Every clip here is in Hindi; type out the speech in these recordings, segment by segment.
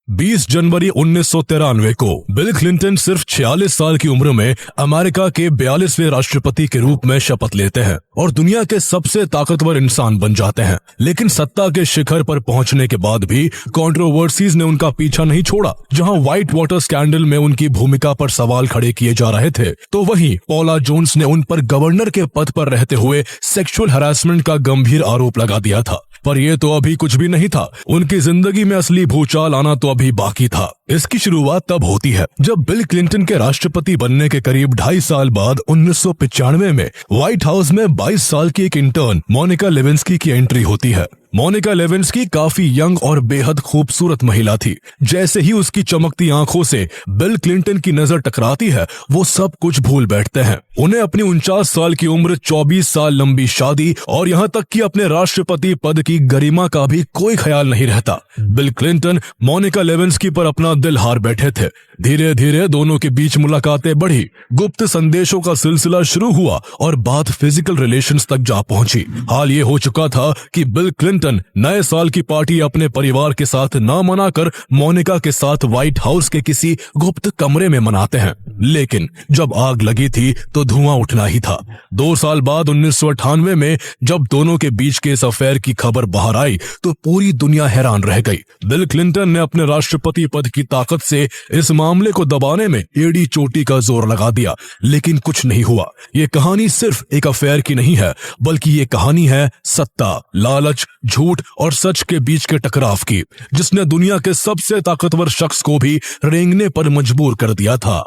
20 जनवरी 1993 को बिल क्लिंटन सिर्फ 46 साल की उम्र में अमेरिका के 42वें राष्ट्रपति के रूप में शपथ लेते हैं और दुनिया के सबसे ताकतवर इंसान बन जाते हैं। लेकिन सत्ता के शिखर पर पहुंचने के बाद भी कंट्रोवर्सीज ने उनका पीछा नहीं छोड़ा। जहां व्हाइट वाटर स्कैंडल में उनकी भूमिका पर सवाल खड़े किए जा रहे थे, तो वहीं पॉला जोन्स ने उन पर गवर्नर के पद पर रहते हुए सेक्सुअल हैरेसमेंट का गंभीर आरोप लगा दिया था। पर ये तो अभी कुछ भी नहीं था। उनकी जिंदगी में असली भूचाल आना तो अभी बाकी था। इसकी शुरुआत तब होती है जब बिल क्लिंटन के राष्ट्रपति बनने के करीब 2.5 साल बाद 1995 में व्हाइट हाउस में 22 साल की एक इंटर्न मोनिका लेविंस्की की एंट्री होती है। मोनिका लेविंस्की काफी यंग और बेहद खूबसूरत महिला थी। जैसे ही उसकी चमकती आंखों से बिल क्लिंटन की नजर टकराती है, वो सब कुछ भूल बैठते हैं। उन्हें अपनी 49 साल की उम्र, 24 साल लंबी शादी और यहाँ तक कि अपने राष्ट्रपति पद की गरिमा का भी कोई ख्याल नहीं रहता। बिल क्लिंटन मोनिका लेविंस्की पर अपना दिल हार बैठे थे। धीरे धीरे दोनों के बीच मुलाकातें बढ़ी, गुप्त संदेशों का सिलसिला शुरू हुआ और बात फिजिकल रिलेशंस तक जा पहुंची। हाल ये हो चुका था कि बिल क्लिंटन नए साल की पार्टी अपने परिवार के साथ न मनाकर मोनिका के साथ व्हाइट हाउस के किसी गुप्त कमरे में मनाते हैं। लेकिन जब आग लगी थी तो धुआं उठना ही था। 2 साल बाद 1998 में जब दोनों के बीच के इस अफेयर की खबर बाहर आई तो पूरी दुनिया हैरान रह गई। बिल क्लिंटन ने अपने राष्ट्रपति पद की ताकत से इस मामले को दबाने में एड़ी चोटी का जोर लगा दिया, लेकिन कुछ नहीं हुआ। ये कहानी सिर्फ एक अफेयर की नहीं है, बल्कि ये कहानी है सत्ता, लालच, झूठ और सच के बीच के टकराव की, जिसने दुनिया के सबसे ताकतवर शख्स को भी रेंगने पर मजबूर कर दिया था।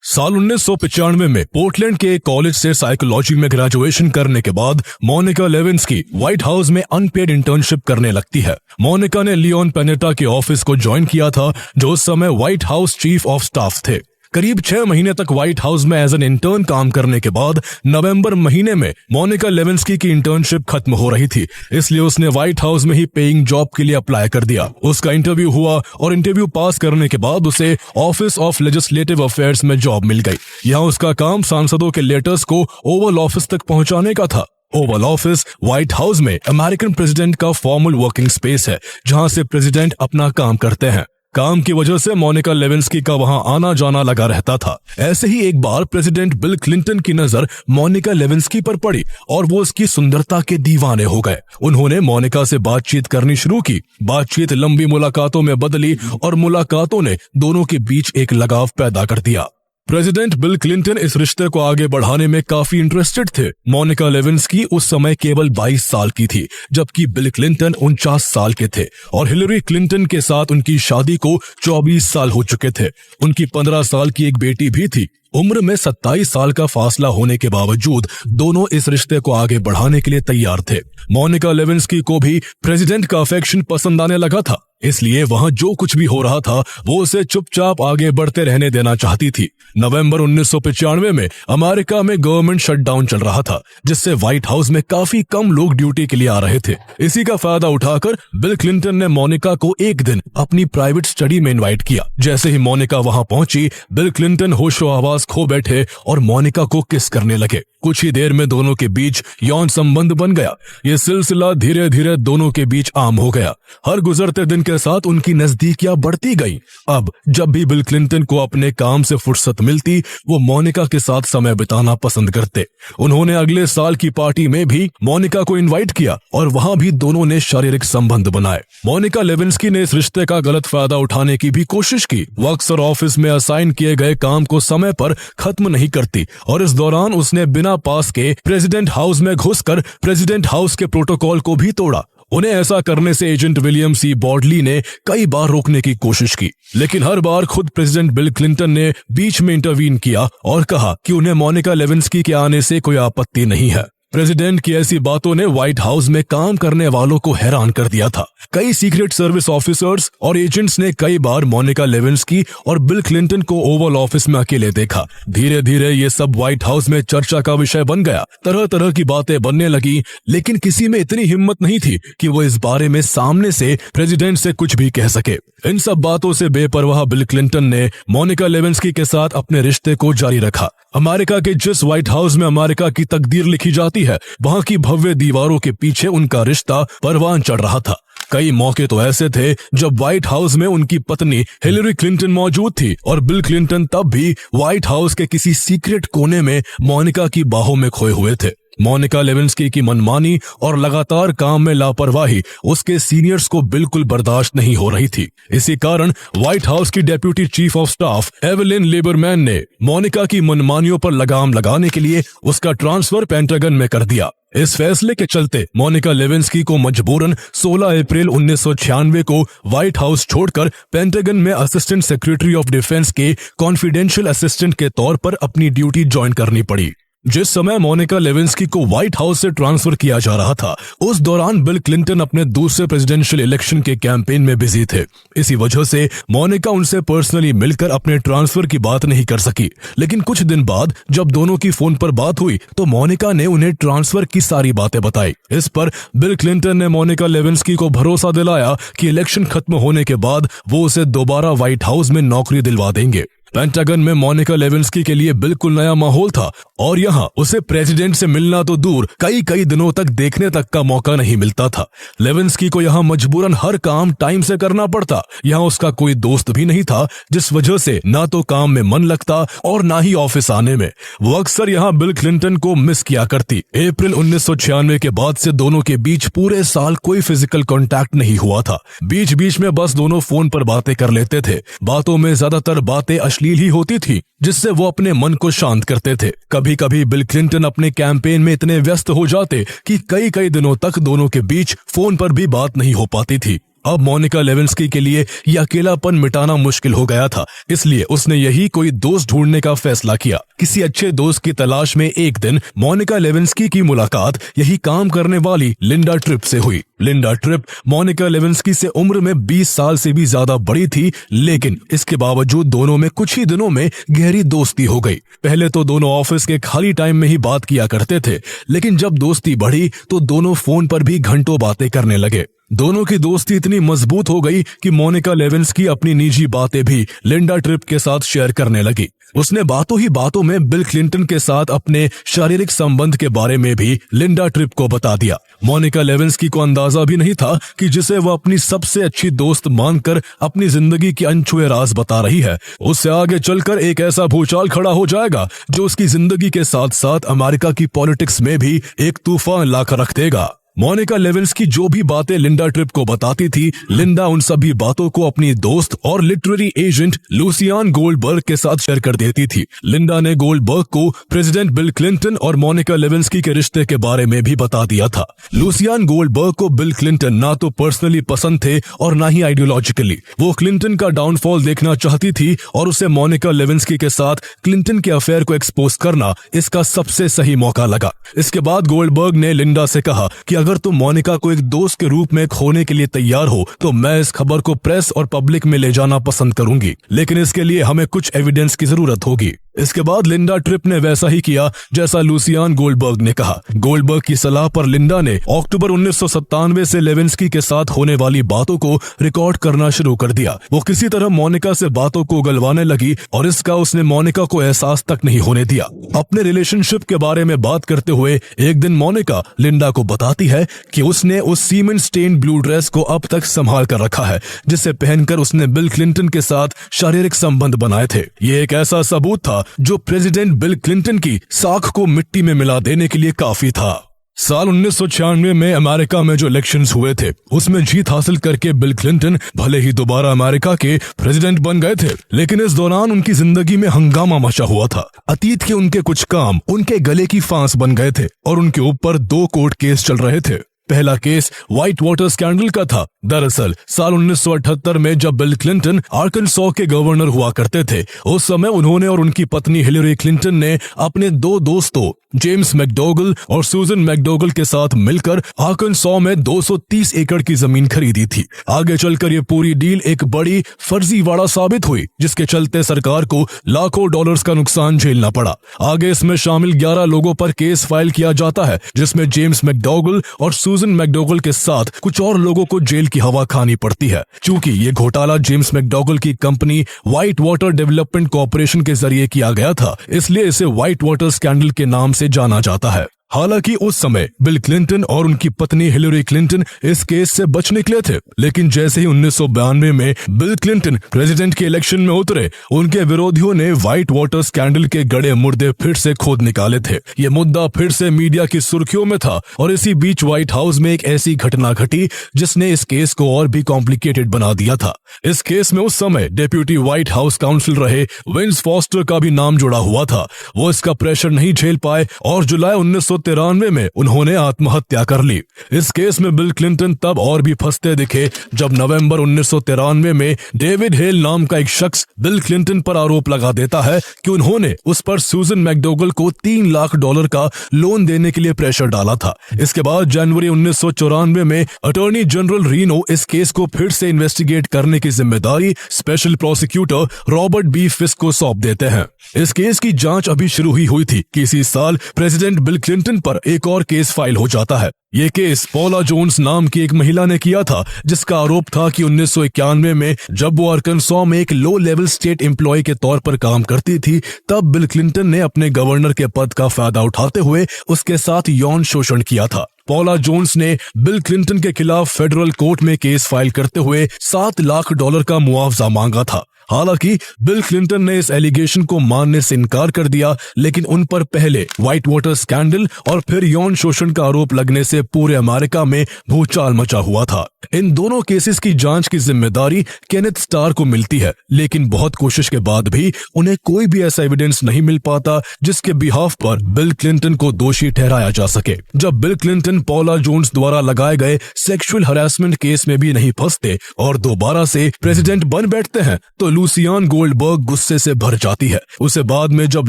साल 1995 में पोर्टलैंड के एक कॉलेज से साइकोलॉजी में ग्रेजुएशन करने के बाद मोनिका लेविंस्की व्हाइट हाउस में अनपेड इंटर्नशिप करने लगती है। मोनिका ने लियोन पेनेटा के ऑफिस को ज्वाइन किया था, जो उस समय white house chief of staff थे। करीब 6 महीने तक व्हाइट हाउस में एज एन इंटर्न काम करने के बाद नवंबर महीने में मोनिका लेविंस्की की इंटर्नशिप खत्म हो रही थी, इसलिए उसने व्हाइट हाउस में ही पेइंग जॉब के लिए अप्लाई कर दिया। उसका इंटरव्यू हुआ और इंटरव्यू पास करने के बाद उसे ऑफिस ऑफ लेजिस्लेटिव अफेयर्स में जॉब मिल गई। यहाँ उसका काम सांसदों के लेटर्स को ओवल ऑफिस तक पहुंचाने का था। ओवल ऑफिस व्हाइट हाउस में अमेरिकन प्रेसिडेंट का फॉर्मल वर्किंग स्पेस है, जहां से प्रेसिडेंट अपना काम करते हैं। काम की वजह से मोनिका लेविंस्की का वहां आना जाना लगा रहता था। ऐसे ही एक बार प्रेसिडेंट बिल क्लिंटन की नजर मोनिका लेविंस्की पर पड़ी और वो उसकी सुंदरता के दीवाने हो गए। उन्होंने मोनिका से बातचीत करनी शुरू की। बातचीत लंबी मुलाकातों में बदली और मुलाकातों ने दोनों के बीच एक लगाव पैदा कर दिया। प्रेसिडेंट बिल क्लिंटन इस रिश्ते को आगे बढ़ाने में काफी इंटरेस्टेड थे। मोनिका लेविंस्की उस समय केवल 22 साल की थी, जबकि बिल क्लिंटन 49 साल के थे और हिलरी क्लिंटन के साथ उनकी शादी को 24 साल हो चुके थे। उनकी 15 साल की एक बेटी भी थी। उम्र में 27 साल का फासला होने के बावजूद दोनों इस रिश्ते को आगे बढ़ाने के लिए तैयार थे। मोनिका लेविंस्की को भी प्रेसिडेंट का अफेक्शन पसंद आने लगा था, इसलिए वहां जो कुछ भी हो रहा था वो उसे चुपचाप आगे बढ़ते रहने देना चाहती थी। नवंबर 1995 में अमेरिका में गवर्नमेंट शटडाउन चल रहा था, जिससे व्हाइट हाउस में काफी कम लोग ड्यूटी के लिए आ रहे थे। इसी का फायदा उठाकर बिल क्लिंटन ने मोनिका को एक दिन अपनी प्राइवेट स्टडी में इनवाइट किया। जैसे ही मोनिका वहां पहुंची, बिल क्लिंटन होशो हवास खो बैठे और मोनिका को किस करने लगे। कुछ ही देर में दोनों के बीच यौन संबंध बन गया। ये सिलसिला धीरे धीरे दोनों के बीच आम हो गया। हर गुजरते दिन के साथ उनकी नजदीकियां बढ़ती गई। अब जब भी बिल क्लिंटन को अपने काम से फुर्सत मिलती, वो मोनिका के साथ समय बिताना पसंद करते। उन्होंने अगले साल की पार्टी में भी मोनिका को इनवाइट किया और वहां भी दोनों ने शारीरिक संबंध बनाए। मोनिका लेविंस्की ने इस रिश्ते का गलत फायदा उठाने की भी कोशिश की। वो अक्सर ऑफिस में असाइन किए गए काम को समय पर खत्म नहीं करती और इस दौरान उसने बिना पास के प्रेसिडेंट हाउस में घुसकर प्रेसिडेंट हाउस के प्रोटोकॉल को भी तोड़ा। उन्हें ऐसा करने से एजेंट विलियम सी बॉडली ने कई बार रोकने की कोशिश की, लेकिन हर बार खुद प्रेसिडेंट बिल क्लिंटन ने बीच में इंटरवीन किया और कहा कि उन्हें मोनिका लेविंस्की के आने से कोई आपत्ति नहीं है। प्रेसिडेंट की ऐसी बातों ने व्हाइट हाउस में काम करने वालों को हैरान कर दिया था। कई सीक्रेट सर्विस ऑफिसर्स और एजेंट्स ने कई बार मोनिका लेविंस्की और बिल क्लिंटन को ओवल ऑफिस में अकेले देखा। धीरे धीरे ये सब व्हाइट हाउस में चर्चा का विषय बन गया। तरह तरह की बातें बनने लगी, लेकिन किसी में इतनी हिम्मत नहीं थी कि वो इस बारे में सामने से प्रेसिडेंट से कुछ भी कह सके। इन सब बातों से बेपरवाह बिल क्लिंटन ने मोनिका लेविंस्की के साथ अपने रिश्ते को जारी रखा। अमेरिका के जिस व्हाइट हाउस में अमेरिका की तकदीर लिखी जाती है, वहां की भव्य दीवारों के पीछे उनका रिश्ता परवान चढ़ रहा था। कई मौके तो ऐसे थे जब व्हाइट हाउस में उनकी पत्नी हिलरी क्लिंटन मौजूद थी और बिल क्लिंटन तब भी व्हाइट हाउस के किसी सीक्रेट कोने में मोनिका की बाहों में खोए हुए थे। मोनिका लेविंस्की की मनमानी और लगातार काम में लापरवाही उसके सीनियर्स को बिल्कुल बर्दाश्त नहीं हो रही थी। इसी कारण व्हाइट हाउस की deputy chief of staff Evelyn Lieberman ने मोनिका की मनमानियों पर लगाम लगाने के लिए उसका ट्रांसफर पेंटागन में कर दिया। इस फैसले के चलते मोनिका लेविंस्की को मजबूरन 16 अप्रैल 1996 को व्हाइट हाउस छोड़कर पेंटागन में असिस्टेंट सेक्रेटरी ऑफ डिफेंस के कॉन्फिडेंशियल असिस्टेंट के तौर पर अपनी ड्यूटी ज्वाइन करनी पड़ी। जिस समय मोनिका लेविंस्की को व्हाइट हाउस से ट्रांसफर किया जा रहा था, उस दौरान बिल क्लिंटन अपने दूसरे प्रेसिडेंशियल इलेक्शन के कैंपेन में बिजी थे। इसी वजह से मोनिका उनसे पर्सनली मिलकर अपने ट्रांसफर की बात नहीं कर सकी। लेकिन कुछ दिन बाद जब दोनों की फोन पर बात हुई तो मोनिका ने उन्हें ट्रांसफर की सारी बातें बताई। इस पर बिल क्लिंटन ने मोनिका लेविंस्की को भरोसा दिलाया कि इलेक्शन खत्म होने के बाद वो उसे दोबारा व्हाइट हाउस में नौकरी दिलवा देंगे। पेंटागन में मोनिका लेविंस्की के लिए बिल्कुल नया माहौल था और यहाँ उसे प्रेसिडेंट से मिलना तो दूर कई दिनों तक देखने तक का मौका नहीं मिलता था। लेविंस्की को यहाँ मजबूरन हर काम टाइम से करना पड़ता। यहाँ उसका कोई दोस्त भी नहीं था, जिस वजह से ना तो काम में मन लगता और ना ही ऑफिस आने में। वो अक्सर यहाँ बिल क्लिंटन को मिस किया करती। अप्रैल 1996 के बाद से दोनों के बीच पूरे साल कोई फिजिकल कॉन्टैक्ट नहीं हुआ था। बीच बीच में बस दोनों फोन पर बातें कर लेते थे। बातों में ज्यादातर बातें अश्लील ही होती थी, जिससे वो अपने मन को शांत करते थे। कभी कभी बिल क्लिंटन अपने कैंपेन में इतने व्यस्त हो जाते कि कई दिनों तक दोनों के बीच फोन पर भी बात नहीं हो पाती थी। अब मोनिका लेविंस्की के लिए यह अकेलापन मिटाना मुश्किल हो गया था, इसलिए उसने यही कोई दोस्त ढूंढने का फैसला किया। किसी अच्छे दोस्त की तलाश में एक दिन मोनिका लेविंस्की की मुलाकात यही काम करने वाली लिंडा ट्रिप से हुई। लिंडा ट्रिप मोनिका लेविंस्की से उम्र में 20 साल से भी ज्यादा बड़ी थी, लेकिन इसके बावजूद दोनों में कुछ ही दिनों में गहरी दोस्ती हो गई। पहले तो दोनों ऑफिस के खाली टाइम में ही बात किया करते थे, लेकिन जब दोस्ती बढ़ी तो दोनों फोन पर भी घंटों बातें करने लगे। दोनों की दोस्ती इतनी मजबूत हो गई कि मोनिका लेविंस्की अपनी निजी बातें भी लिंडा ट्रिप के साथ शेयर करने लगी। उसने बातों ही बातों में बिल क्लिंटन के साथ अपने शारीरिक संबंध के बारे में भी लिंडा ट्रिप को बता दिया। मोनिका लेविंस्की को अंदाजा भी नहीं था कि जिसे वह अपनी सबसे अच्छी दोस्त मानकर अपनी जिंदगी के अनछुए राज बता रही है, उससे आगे चलकर एक ऐसा भूचाल खड़ा हो जाएगा जो उसकी जिंदगी के साथ साथ अमेरिका की पॉलिटिक्स में भी एक तूफान लाकर रख देगा। मोनिका लेविंस्की जो भी बातें लिंडा ट्रिप को बताती थी, लिंडा उन सभी बातों को अपनी दोस्त और लिटरेरी एजेंट लूसियान गोल्डबर्ग के साथ शेयर कर देती थी। लिंडा ने गोल्डबर्ग को प्रेसिडेंट बिल क्लिंटन और मोनिका लेविंस्की के रिश्ते के बारे में भी बता दिया था। लूसियान गोल्डबर्ग को बिल क्लिंटन ना तो पर्सनली पसंद थे और ना ही आइडियोलॉजिकली। वो क्लिंटन का डाउनफॉल देखना चाहती थी और उसे मोनिका लेविंस्की के साथ क्लिंटन के अफेयर को एक्सपोज करना इसका सबसे सही मौका लगा। इसके बाद गोल्डबर्ग ने लिंडा से कहा कि अगर तुम मोनिका को एक दोस्त के रूप में खोने के लिए तैयार हो तो मैं इस खबर को प्रेस और पब्लिक में ले जाना पसंद करूंगी, लेकिन इसके लिए हमें कुछ एविडेंस की जरूरत होगी। इसके बाद लिंडा ट्रिप ने वैसा ही किया जैसा लूसियान गोल्डबर्ग ने कहा। गोल्डबर्ग की सलाह पर लिंडा ने अक्टूबर 1997 से लेविंस्की के साथ होने वाली बातों को रिकॉर्ड करना शुरू कर दिया। वो किसी तरह मोनिका से बातों को उगलवाने लगी और इसका उसने मोनिका को एहसास तक नहीं होने दिया। अपने रिलेशनशिप के बारे में बात करते हुए एक दिन मोनिका लिंडा को बताती है कि उसने उस सीमेंट स्टेन ब्लू ड्रेस को अब तक संभाल कर रखा है, जिसे पहनकर उसने बिल क्लिंटन के साथ शारीरिक संबंध बनाए थे। ये एक ऐसा सबूत था जो प्रेसिडेंट बिल क्लिंटन की साख को मिट्टी में मिला देने के लिए काफी था। साल 1996 में अमेरिका में जो इलेक्शंस हुए थे, उसमें जीत हासिल करके बिल क्लिंटन भले ही दोबारा अमेरिका के प्रेसिडेंट बन गए थे, लेकिन इस दौरान उनकी जिंदगी में हंगामा मचा हुआ था। अतीत के उनके कुछ काम उनके गले की फांस बन गए थे और उनके ऊपर 2 कोर्ट केस चल रहे थे। पहला केस व्हाइट वाटर स्कैंडल का था। दरअसल साल 1978 में जब बिल क्लिंटन आर्कनसॉ के गवर्नर हुआ करते थे, उस समय उन्होंने और उनकी पत्नी हिलरी क्लिंटन ने अपने 2 दोस्तों जेम्स मैकडोगल और सूजन मैकडोगल के साथ मिलकर आर्कनसॉ में 230 एकड़ की जमीन खरीदी थी। आगे चलकर ये पूरी डील एक बड़ी फर्जीवाड़ा साबित हुई, जिसके चलते सरकार को लाखों डॉलर्स का नुकसान झेलना पड़ा। आगे इसमें शामिल 11 लोगों पर केस फाइल किया जाता है, जिसमें जेम्स मैकडोगल और सूजन मैकडोगल के साथ कुछ और लोगों को जेल की हवा खानी पड़ती है। चूंकि ये घोटाला जेम्स मैकडोगल की company white water development corporation के जरिए किया गया था, इसलिए इसे व्हाइट वाटर स्कैंडल के नाम से जाना जाता है। हालांकि उस समय बिल क्लिंटन और उनकी पत्नी हिलरी क्लिंटन इस केस से बच निकले थे, लेकिन जैसे ही 1992 में बिल क्लिंटन प्रेसिडेंट के इलेक्शन में उतरे, उनके विरोधियों ने व्हाइट वाटर स्कैंडल के गड़े मुर्दे फिर से खोद निकाले थे। ये मुद्दा फिर से मीडिया की सुर्खियों में था और इसी बीच व्हाइट हाउस में एक ऐसी घटना घटी जिसने इस केस को और भी कॉम्प्लिकेटेड बना दिया था। इस केस में उस समय डेप्यूटी व्हाइट हाउस काउंसिल रहे विंस फॉस्टर का भी नाम जुड़ा हुआ था। वो इसका प्रेशर नहीं झेल पाए और जुलाई 1993 में उन्होंने आत्महत्या कर ली। इस केस में बिल क्लिंटन तब और भी फंसते दिखे जब नवंबर 1993 में डेविड हेल नाम का एक शख्स बिल क्लिंटन पर आरोप लगा देता है कि उन्होंने उस पर सूजन मैकडोगल को $3 लाख का लोन देने के लिए प्रेशर डाला था। इसके बाद जनवरी 1994 में अटॉर्नी जनरल रीनो इस केस को फिर से इन्वेस्टिगेट करने की जिम्मेदारी स्पेशल प्रोसिक्यूटर रॉबर्ट बी फिस्क को सौंप देते हैं। इस केस की जांच अभी शुरू ही हुई थी कि इसी साल प्रेसिडेंट बिल क्लिंटन पर एक और केस फाइल हो जाता है। ये केस पॉला जोन्स नाम की एक महिला ने किया था, जिसका आरोप था कि 1991 में जब वो आर्कनसॉ में एक लो लेवल स्टेट एम्प्लॉय के तौर पर काम करती थी, तब बिल क्लिंटन ने अपने गवर्नर के पद का फायदा उठाते हुए उसके साथ यौन शोषण किया था। पॉला जोन्स ने बिल क्लिंटन के खिलाफ फेडरल कोर्ट में केस फाइल करते हुए $7 लाख का मुआवजा मांगा था। हालांकि बिल क्लिंटन ने इस एलिगेशन को मानने से इनकार कर दिया, लेकिन उन पर पहले व्हाइट वाटर स्कैंडल और फिर यौन शोषण का आरोप लगने से पूरे अमेरिका में भूचाल मचा हुआ था। इन दोनों केसेस की जांच की जिम्मेदारी केनेथ स्टार को मिलती है, लेकिन बहुत कोशिश के बाद भी उन्हें कोई भी ऐसा एविडेंस नहीं मिल पाता जिसके बिहाफ पर बिल क्लिंटन को दोषी ठहराया जा सके। जब बिल क्लिंटन पॉला जोन्स द्वारा लगाए गए सेक्सुअल हरासमेंट केस में भी नहीं फंसते और दोबारा से प्रेसिडेंट बन बैठते हैं, तो लूसियान गोल्डबर्ग गुस्से से भर जाती है। उसे बाद में जब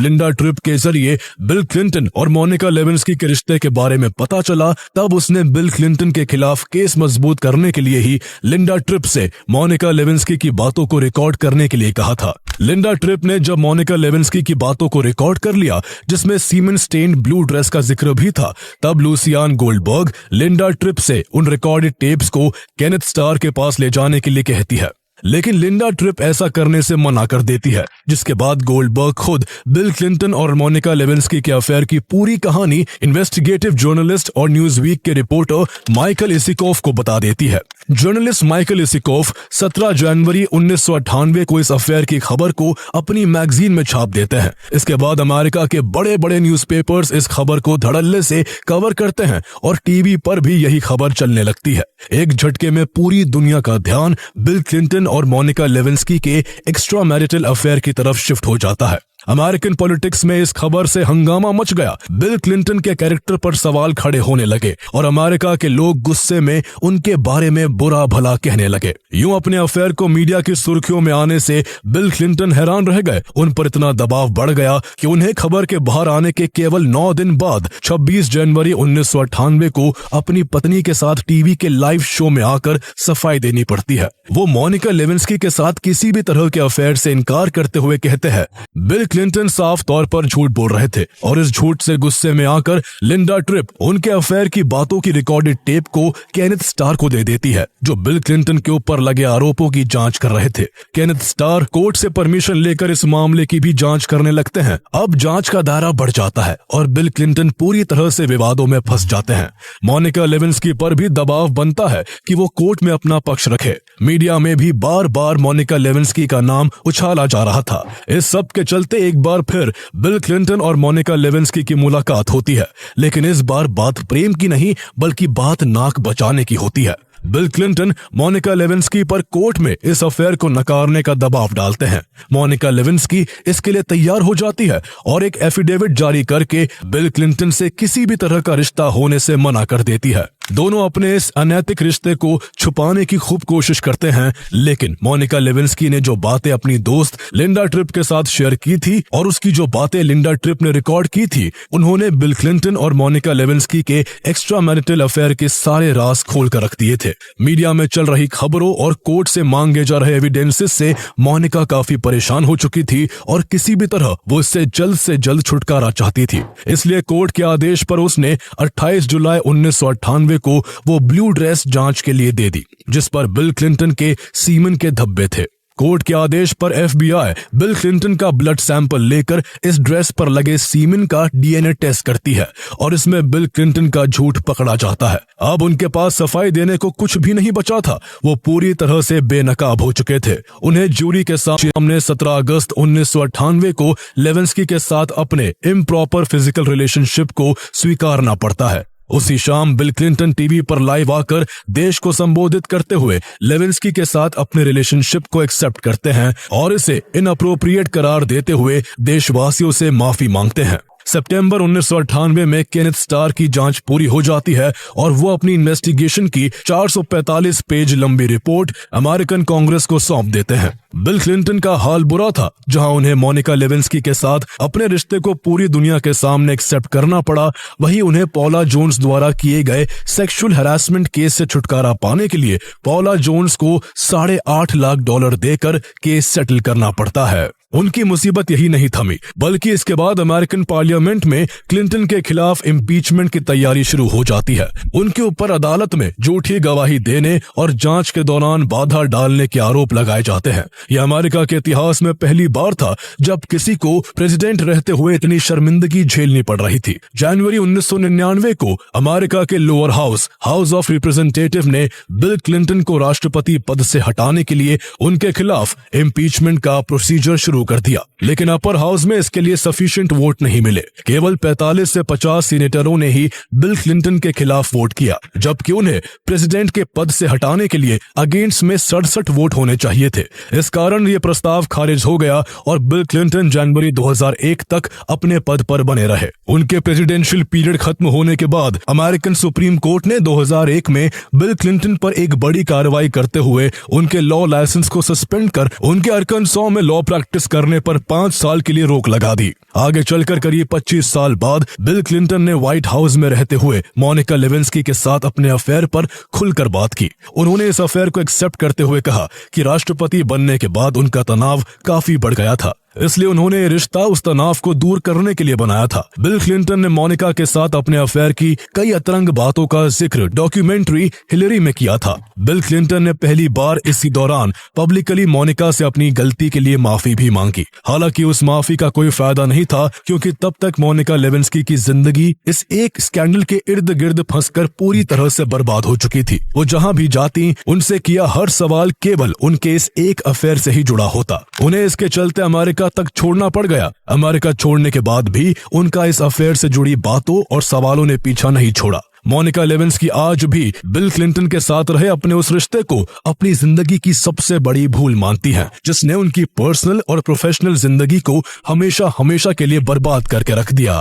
लिंडा ट्रिप के जरिए बिल क्लिंटन और मोनिका लेविंस्की के रिश्ते के बारे में पता चला, तब उसने बिल क्लिंटन के खिलाफ केस मजबूत करने के लिए ही लिंडा ट्रिप से मोनिका लेविंस्की की बातों को रिकॉर्ड करने के लिए कहा था। लिंडा ट्रिप ने जब मोनिका लेविंस्की की बातों को रिकॉर्ड कर लिया, जिसमें सीमेन स्टेन्ड ब्लू ड्रेस का जिक्र भी था, तब लूसियान गोल्डबर्ग लिंडा ट्रिप से उन रिकॉर्डेड टेप्स को केनेथ स्टार के पास ले जाने के लिए कहती है, लेकिन लिंडा ट्रिप ऐसा करने से मना कर देती है, जिसके बाद गोल्डबर्ग खुद बिल क्लिंटन और मोनिका लेविंस्की के अफेयर की पूरी कहानी इन्वेस्टिगेटिव जर्नलिस्ट और न्यूज़वीक के रिपोर्टर माइकल इसिकोफ को बता देती है। जर्नलिस्ट माइकल इसिकोफ 17 जनवरी 1998 को इस अफेयर की खबर को अपनी मैगजीन में छाप देते हैं। इसके बाद अमेरिका के बड़े बड़े न्यूज़पेपर्स इस खबर को धड़ल्ले से कवर करते हैं और टीवी पर भी यही खबर चलने लगती है। एक झटके में पूरी दुनिया का ध्यान बिल क्लिंटन और मोनिका लेविंस्की के एक्स्ट्रा मैरिटल अफेयर की तरफ शिफ्ट हो जाता है। अमेरिकन पॉलिटिक्स में इस खबर से हंगामा मच गया। बिल क्लिंटन के कैरेक्टर पर सवाल खड़े होने लगे और अमेरिका के लोग गुस्से में उनके बारे में बुरा भला कहने लगे। यूं अपने अफेयर को मीडिया की सुर्खियों में आने से बिल क्लिंटन हैरान रह गए। उन पर इतना दबाव बढ़ गया कि उन्हें खबर के बाहर आने के केवल 9 दिन बाद 26 जनवरी 1998 को अपनी पत्नी के साथ टीवी के लाइव शो में आकर सफाई देनी पड़ती है। वो मोनिका लेविंस्की के साथ किसी भी तरह के अफेयर से इनकार करते हुए कहते हैं, बिल क्लिंटन साफ तौर पर झूठ बोल रहे थे और इस झूठ से गुस्से में आकर लिंडा ट्रिप उनके अफेयर की बातों की रिकॉर्डेड टेप को केनेथ स्टार को दे देती है, जो बिल क्लिंटन के ऊपर लगे आरोपों की जांच कर रहे थे। केनेथ स्टार कोर्ट से परमिशन लेकर इस मामले की भी जांच करने लगते हैं। अब जांच का दायरा बढ़ जाता है और बिल क्लिंटन पूरी तरह से विवादों में फंस जाते हैं। मोनिका लेविंस्की पर भी दबाव बनता है कि वो कोर्ट में अपना पक्ष रखे। मीडिया में भी बार बार मोनिका लेविंस्की का नाम उछाला जा रहा था। इस सब के चलते एक बार फिर बिल क्लिंटन और मोनिका लेविंस्की की मुलाकात होती है, लेकिन इस बार बात प्रेम की नहीं बल्कि बात नाक बचाने की होती है। बिल क्लिंटन मोनिका लेविंस्की पर कोर्ट में इस अफेयर को नकारने का दबाव डालते हैं। मोनिका लेविंस्की इसके लिए तैयार हो जाती है और एक एफिडेविट जारी करके बिल क्लिंटन से किसी भी तरह का रिश्ता होने से मना कर देती है। दोनों अपने इस अनैतिक रिश्ते को छुपाने की खूब कोशिश करते हैं, लेकिन मोनिका लेविंस्की ने जो बातें अपनी दोस्त लिंडा ट्रिप के साथ शेयर की थी और उसकी जो बातें लिंडा ट्रिप ने रिकॉर्ड की थी, उन्होंने बिल क्लिंटन और मोनिका लेविंस्की के एक्स्ट्रा मैरिटल अफेयर के सारे राज खोल कर रख दिए थे। मीडिया में चल रही खबरों और कोर्ट से मांगे जा रहे एविडेंसेस से मोनिका काफी परेशान हो चुकी थी और किसी भी तरह वो इससे जल्द से जल्द छुटकारा चाहती थी। इसलिए कोर्ट के आदेश पर उसने 28 जुलाई 1998 को वो ब्लू ड्रेस जांच के लिए दे दी, जिस पर बिल क्लिंटन के सीमन के धब्बे थे। कोर्ट के आदेश पर FBI बिल क्लिंटन का ब्लड सैंपल लेकर इस ड्रेस पर लगे सीमेन का DNA टेस्ट करती है और इसमें बिल क्लिंटन का झूठ पकड़ा जाता है। अब उनके पास सफाई देने को कुछ भी नहीं बचा था। वो पूरी तरह से बेनकाब हो चुके थे। उन्हें ज्यूरी के सामने 17 अगस्त 1998 को लेविंस्की के साथ अपने इम्प्रॉपर फिजिकल रिलेशनशिप को स्वीकारना पड़ता है। उसी शाम बिल क्लिंटन टीवी पर लाइव आकर देश को संबोधित करते हुए लेविंस्की के साथ अपने रिलेशनशिप को एक्सेप्ट करते हैं और इसे इनअप्रोप्रिएट करार देते हुए देशवासियों से माफी मांगते हैं। सितंबर 1998 में केनेथ स्टार की जांच पूरी हो जाती है और वो अपनी इन्वेस्टिगेशन की 445 पेज लंबी रिपोर्ट अमेरिकन कांग्रेस को सौंप देते हैं। बिल क्लिंटन का हाल बुरा था। जहां उन्हें मोनिका लेविंस्की के साथ अपने रिश्ते को पूरी दुनिया के सामने एक्सेप्ट करना पड़ा, वहीं उन्हें पॉला जोन्स द्वारा किए गए सेक्सुअल हैरासमेंट केस से छुटकारा पाने के लिए पॉला जोन्स को $8.5 लाख देकर केस सेटल करना पड़ता है। उनकी मुसीबत यही नहीं थमी, बल्कि इसके बाद अमेरिकन पार्लियामेंट में क्लिंटन के खिलाफ इम्पीचमेंट की तैयारी शुरू हो जाती है। उनके ऊपर अदालत में झूठी गवाही देने और जांच के दौरान बाधा डालने के आरोप लगाए जाते हैं। यह अमेरिका के इतिहास में पहली बार था जब किसी को प्रेसिडेंट रहते हुए इतनी शर्मिंदगी झेलनी पड़ रही थी। जनवरी 1999 को अमेरिका के लोअर हाउस ऑफ रिप्रेजेंटेटिव ने बिल क्लिंटन को राष्ट्रपति पद से हटाने के लिए उनके खिलाफ इम्पीचमेंट का प्रोसीजर शुरू कर दिया, लेकिन अपर हाउस में इसके लिए सफिशिएंट वोट नहीं मिले। केवल 45 से 50 सीनेटरों ने ही बिल क्लिंटन के खिलाफ वोट किया, जबकि उन्हें प्रेसिडेंट के पद से हटाने के लिए अगेंस्ट में 67 वोट होने चाहिए थे। इस कारण ये प्रस्ताव खारिज हो गया और बिल क्लिंटन जनवरी 2001 तक अपने पद पर बने रहे। उनके प्रेसिडेंशियल पीरियड खत्म होने के बाद अमेरिकन सुप्रीम कोर्ट ने 2001 में बिल क्लिंटन पर एक बड़ी कार्रवाई करते हुए उनके लॉ लाइसेंस को सस्पेंड कर उनके अरकानसॉ में लॉ प्रैक्टिस करने पर 5 साल के लिए रोक लगा दी। आगे चलकर करीब 25 साल बाद बिल क्लिंटन ने व्हाइट हाउस में रहते हुए मोनिका लेविंस्की के साथ अपने अफेयर पर खुलकर बात की। उन्होंने इस अफेयर को एक्सेप्ट करते हुए कहा कि राष्ट्रपति बनने के बाद उनका तनाव काफी बढ़ गया था, इसलिए उन्होंने रिश्ता उस तनाव को दूर करने के लिए बनाया था। बिल क्लिंटन ने मोनिका के साथ अपने अफेयर की कई अतरंग बातों का जिक्र डॉक्यूमेंट्री हिलरी में किया था। बिल क्लिंटन ने पहली बार इसी दौरान पब्लिकली मोनिका से अपनी गलती के लिए माफी भी मांगी। हालांकि उस माफी का कोई फायदा नहीं था, क्योंकि तब तक मोनिका लेविंस्की की जिंदगी इस एक स्कैंडल के इर्द गिर्द फंसकर पूरी तरह से बर्बाद हो चुकी थी। वो जहां भी जाती उनसे किया हर सवाल केवल उनके इस एक अफेयर से ही जुड़ा होता। उन्हें इसके चलते अमेरिका तक छोड़ना पड़ गया। अमेरिका छोड़ने के बाद भी उनका इस अफेयर से जुड़ी बातों और सवालों ने पीछा नहीं छोड़ा। मोनिका लेविंस्की आज भी बिल क्लिंटन के साथ रहे अपने उस रिश्ते को अपनी जिंदगी की सबसे बड़ी भूल मानती हैं, जिसने उनकी पर्सनल और प्रोफेशनल जिंदगी को हमेशा के लिए बर्बाद करके रख दिया।